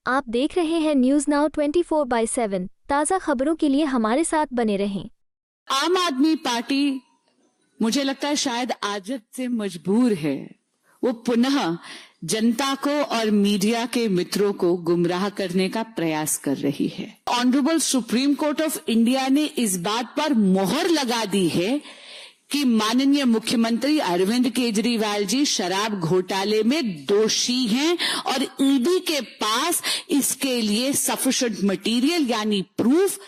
आप देख रहे हैं न्यूज नाउ 24/7। ताज़ा खबरों के लिए हमारे साथ बने रहें। आम आदमी पार्टी मुझे लगता है शायद आदत से मजबूर है। वो पुनः जनता को और मीडिया के मित्रों को गुमराह करने का प्रयास कर रही है। Honourable supreme court of India ने इस बात पर मोहर लगा दी है कि माननीय मुख्यमंत्री अरविंद केजरीवाल जी शराब घोटाले में दोषी हैं और ईडी के पास इसके लिए सफिशिएंट मटेरियल यानी प्रूफ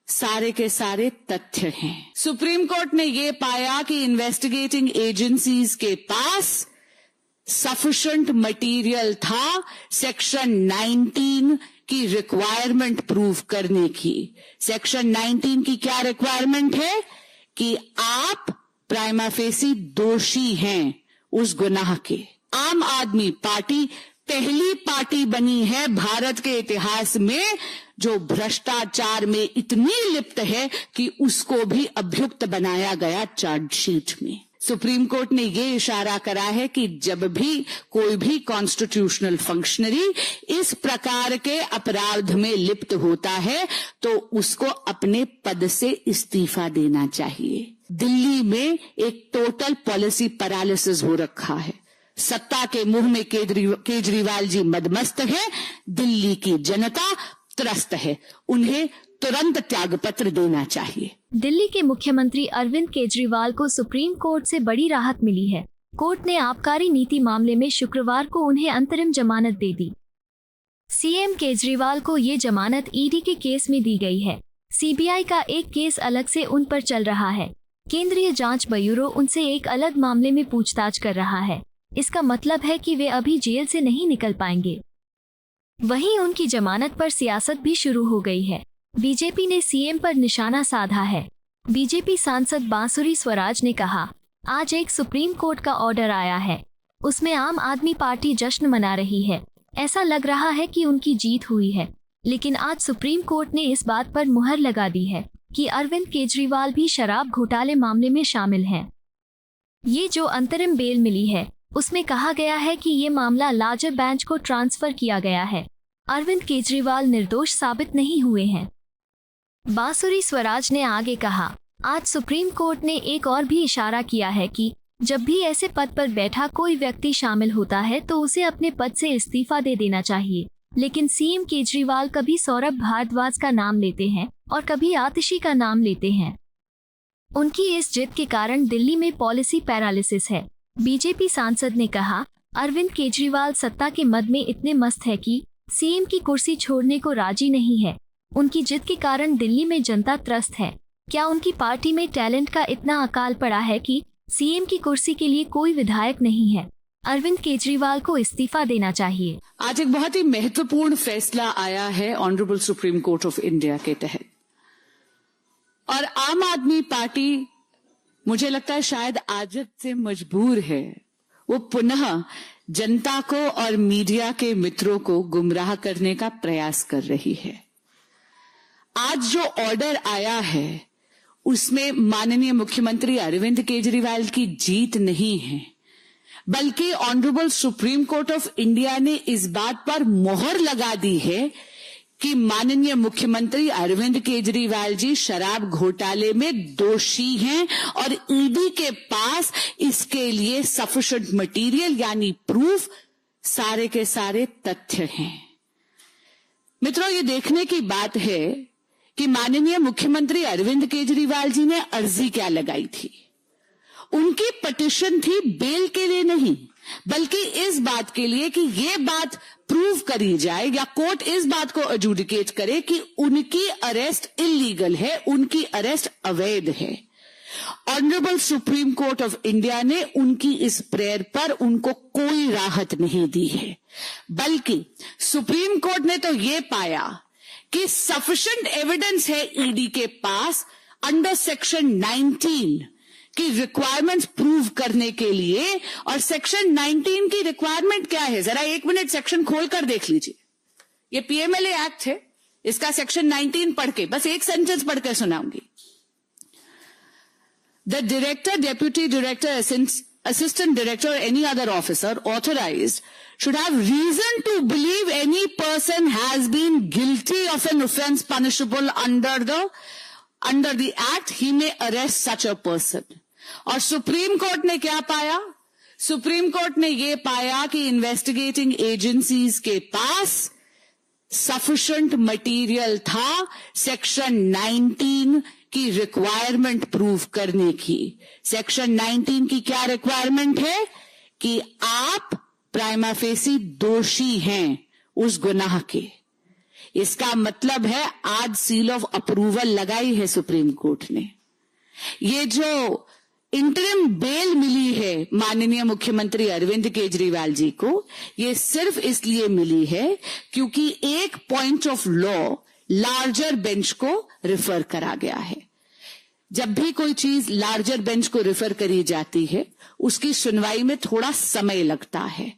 सारे के सारे तथ्य हैं। सुप्रीम कोर्ट ने यह पाया कि इन्वेस्टिगेटिंग एजेंसीज के पास सफिशिएंट मटेरियल था सेक्शन 19 की रिक्वायरमेंट प्रूव करने की। सेक्शन 19 की क्या रिक्वायरमेंट है कि आप प्राइमा फेसी दोषी हैं उस गुनाह के। आम आदमी पार्टी पहली पार्टी बनी है भारत के इतिहास में जो भ्रष्टाचार में इतनी लिप्त है कि उसको भी अभियुक्त बनाया गया चार्जशीट में। सुप्रीम कोर्ट ने यह इशारा करा है कि जब भी कोई भी कॉन्स्टिट्यूशनल फंक्शनरी इस प्रकार के अपराध में लिप्त होता है तो उसको अपने पद से इस्तीफा देना चाहिए। दिल्ली में एक टोटल पॉलिसी पैरालिसिस हो रखा है। सत्ता के मुंह में केजरीवाल जी मदमस्त है, दिल्ली की जनता त्रस्त है, उन्हें तुरंत त्यागपत्र देना चाहिए। दिल्ली के मुख्यमंत्री अरविंद केजरीवाल को सुप्रीम कोर्ट से बड़ी राहत मिली है। कोर्ट ने आबकारी नीति मामले में शुक्रवार को उन्हें अंतरिम जमानत दे दी। सीएम केजरीवाल को ये जमानत ईडी के केस में दी गई है। सीबीआई का एक केस अलग से उन पर चल रहा है। केंद्रीय जांच ब्यूरो उनसे एक अलग मामले में पूछताछ कर रहा है। इसका मतलब है कि वे अभी जेल से नहीं निकल पाएंगे। वहीं उनकी जमानत पर सियासत भी शुरू हो गई है। बीजेपी ने सीएम पर निशाना साधा है। बीजेपी सांसद बांसुरी स्वराज ने कहा, आज एक सुप्रीम कोर्ट का ऑर्डर आया है, उसमें आम आदमी पार्टी जश्न मना रही है। ऐसा लग रहा है कि उनकी जीत हुई है, लेकिन आज सुप्रीम कोर्ट ने इस बात पर मुहर लगा दी है कि अरविंद केजरीवाल भी शराब घोटाले मामले में शामिल हैं। ये जो अंतरिम बेल मिली है उसमें कहा गया है कि ये मामला लार्जर बेंच को ट्रांसफर किया गया है। अरविंद केजरीवाल निर्दोष साबित नहीं हुए हैं। बांसुरी स्वराज ने आगे कहा, आज सुप्रीम कोर्ट ने एक और भी इशारा किया है कि जब भी ऐसे पद पर बैठा कोई व्यक्ति शामिल होता है तो उसे अपने पद से इस्तीफा दे देना चाहिए। लेकिन सीएम केजरीवाल कभी सौरभ भारद्वाज का नाम लेते हैं और कभी आतिशी का नाम लेते हैं। उनकी इस जिद के कारण दिल्ली में पॉलिसी पैरालिसिस है। बीजेपी सांसद ने कहा, अरविंद केजरीवाल सत्ता के मद में इतने मस्त है कि सीएम की कुर्सी छोड़ने को राजी नहीं है। उनकी जिद के कारण दिल्ली में जनता त्रस्त है। क्या उनकी पार्टी में टैलेंट का इतना अकाल पड़ा है कि सीएम की कुर्सी के लिए कोई विधायक नहीं है? अरविंद केजरीवाल को इस्तीफा देना चाहिए। आज एक बहुत ही महत्वपूर्ण फैसला आया है honourable supreme court of India के तहत, और आम आदमी पार्टी मुझे लगता है शायद आदत से मजबूर है। वो पुनः जनता को और मीडिया के मित्रों को गुमराह करने का प्रयास कर रही है। आज जो ऑर्डर आया है उसमें माननीय मुख्यमंत्री अरविंद केजरीवाल की जीत नहीं है, बल्कि honourable supreme court of India ने इस बात पर मोहर लगा दी है कि माननीय मुख्यमंत्री अरविंद केजरीवाल जी शराब घोटाले में दोषी हैं और ईडी के पास इसके लिए सफिशिएंट मटेरियल यानी प्रूफ सारे के सारे तथ्य हैं। मित्रों, ये देखने की बात है कि माननीय मुख्यमंत्री अरविंद केजरीवाल जी ने अर्जी क्या लगाई थी। उनकी पिटीशन थी बेल के लिए नहीं, बल्कि इस बात के लिए कि ये बात प्रूव करी जाए या कोर्ट इस बात को एडजुडिकेट करे कि उनकी अरेस्ट इलीगल है, उनकी अरेस्ट अवैध है। Honourable supreme court of India ने उनकी इस प्रेयर पर उनको कोई राहत नहीं दी है, बल्कि सुप्रीम कोर्ट ने तो ये पाया कि सफिशिएंट एविडेंस है ईडी के पास अंडर सेक्शन 19 की रिक्वायरमेंट्स प्रूव करने के लिए। और सेक्शन 19 की रिक्वायरमेंट क्या है, जरा एक मिनट सेक्शन खोलकर देख लीजिए। ये पीएमएलए एक्ट है, इसका सेक्शन 19 पढ़ के बस एक सेंटेंस पढ़कर सुनाऊंगी। The director, deputy director, assistant director or any other officer authorized should have reason to believe any person person has been guilty of an offense punishable under the act, he may arrest such a person. और supreme court ने क्या पाया? Supreme court ने ये पाया कि investigating agencies के पास sufficient material था सेक्शन 19 की रिक्वायरमेंट प्रूव करने की। सेक्शन 19 की क्या रिक्वायरमेंट है? कि आप प्राइमा फेसी दोषी हैं उस गुनाह के। इसका मतलब है आज सील ऑफ अप्रूवल लगाई है सुप्रीम कोर्ट ने। ये जो इंटरिम बेल मिली है माननीय मुख्यमंत्री अरविंद केजरीवाल जी को, ये सिर्फ इसलिए मिली है क्योंकि एक point of law larger bench को रिफर करा गया है। जब भी कोई चीज लार्जर बेंच को रिफर करी जाती है उसकी सुनवाई में थोड़ा समय लगता है,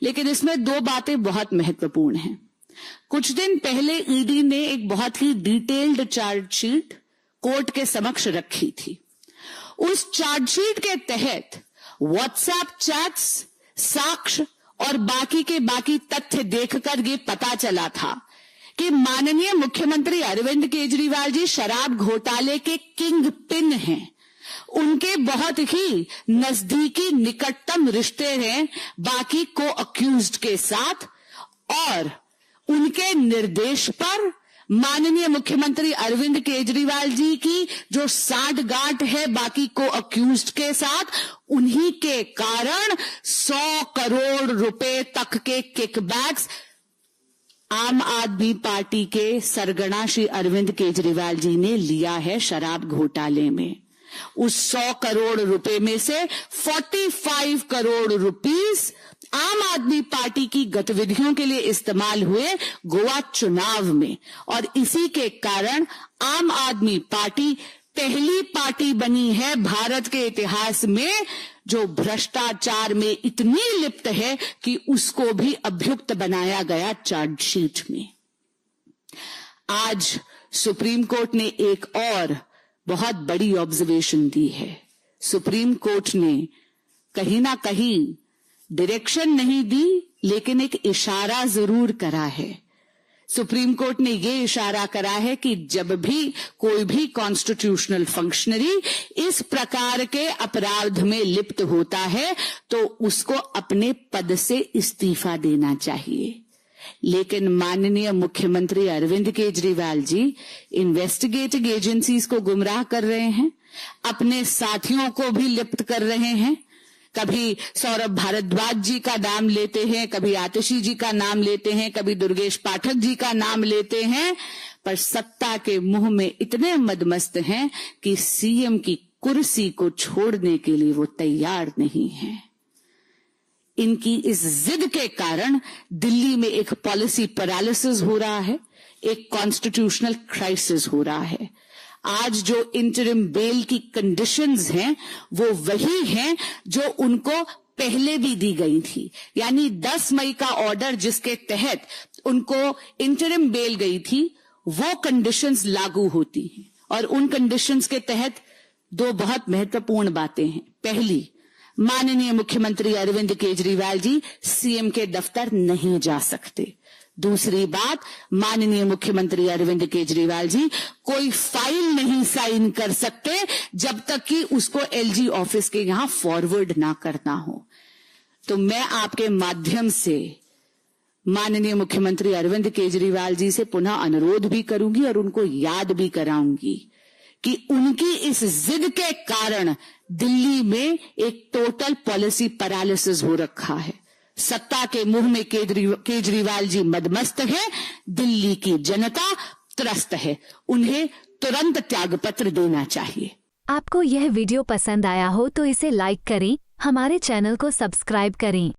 लेकिन इसमें दो बातें बहुत महत्वपूर्ण हैं। कुछ दिन पहले ईडी ने एक बहुत ही डिटेल्ड चार्जशीट कोर्ट के समक्ष रखी थी। उस चार्जशीट के तहत व्हाट्सएप चैट्स, साक्ष्य और बाकी के बाकी तथ्य देखकर ये पता चला था कि माननीय मुख्यमंत्री अरविंद केजरीवाल जी शराब घोटाले के किंग पिन हैं। उनके बहुत ही नजदीकी निकटतम रिश्ते हैं बाकी को अक्यूज्ड के साथ, और उनके निर्देश पर माननीय मुख्यमंत्री अरविंद केजरीवाल जी की जो सांठगांठ है बाकी को अक्यूज्ड के साथ, उन्हीं के कारण 100 करोड़ रुपए तक के किकबैक्स आम आदमी पार्टी के सरगना श्री अरविंद केजरीवाल जी ने लिया है शराब घोटाले में। उस 100 करोड़ रुपए में से 45 करोड़ रुपीस आम आदमी पार्टी की गतिविधियों के लिए इस्तेमाल हुए गोवा चुनाव में, और इसी के कारण आम आदमी पार्टी पहली पार्टी बनी है भारत के इतिहास में जो भ्रष्टाचार में इतनी लिप्त है कि उसको भी अभियुक्त बनाया गया चार्जशीट में। आज सुप्रीम कोर्ट ने एक और बहुत बड़ी ऑब्जर्वेशन दी है। सुप्रीम कोर्ट ने कहीं ना कहीं डायरेक्शन नहीं दी, लेकिन एक इशारा जरूर करा है। सुप्रीम कोर्ट ने यह इशारा करा है कि जब भी कोई भी कॉन्स्टिट्यूशनल फंक्शनरी इस प्रकार के अपराध में लिप्त होता है तो उसको अपने पद से इस्तीफा देना चाहिए। लेकिन माननीय मुख्यमंत्री अरविंद केजरीवाल जी इन्वेस्टिगेटिंग एजेंसीज को गुमराह कर रहे हैं, अपने साथियों को भी लिप्त कर रहे हैं। कभी सौरभ भारद्वाज जी का नाम लेते हैं, कभी आतिशी जी का नाम लेते हैं, कभी दुर्गेश पाठक जी का नाम लेते हैं, पर सत्ता के मुंह में इतने मदमस्त हैं कि सीएम की कुर्सी को छोड़ने के लिए वो तैयार नहीं है। इनकी इस जिद के कारण दिल्ली में एक पॉलिसी पैरालिसिस हो रहा है, एक कॉन्स्टिट्यूशनल क्राइसिस हो रहा है। आज जो इंटरिम बेल की कंडीशंस हैं वो वही हैं जो उनको पहले भी दी गई थी, यानी 10 मई का ऑर्डर जिसके तहत उनको इंटरिम बेल गई थी वो कंडीशंस लागू होती हैं। और उन कंडीशंस के तहत दो बहुत महत्वपूर्ण बातें हैं। पहली, माननीय मुख्यमंत्री अरविंद केजरीवाल जी सीएम के दफ्तर नहीं जा सकते। दूसरी बात, माननीय मुख्यमंत्री अरविंद केजरीवाल जी कोई फाइल नहीं साइन कर सकते जब तक कि उसको एलजी ऑफिस के यहां फॉरवर्ड ना करना हो। तो मैं आपके माध्यम से माननीय मुख्यमंत्री अरविंद केजरीवाल जी से पुनः अनुरोध भी करूंगी और उनको याद भी कराऊंगी कि उनकी इस जिद के कारण दिल्ली में एक टोटल पॉलिसी पैरालिसिस हो रखा है। सत्ता के मुंह में केजरीवाल जी मदमस्त है, दिल्ली की जनता त्रस्त है, उन्हें तुरंत त्यागपत्र देना चाहिए। आपको यह वीडियो पसंद आया हो तो इसे लाइक करें, हमारे चैनल को सब्सक्राइब करें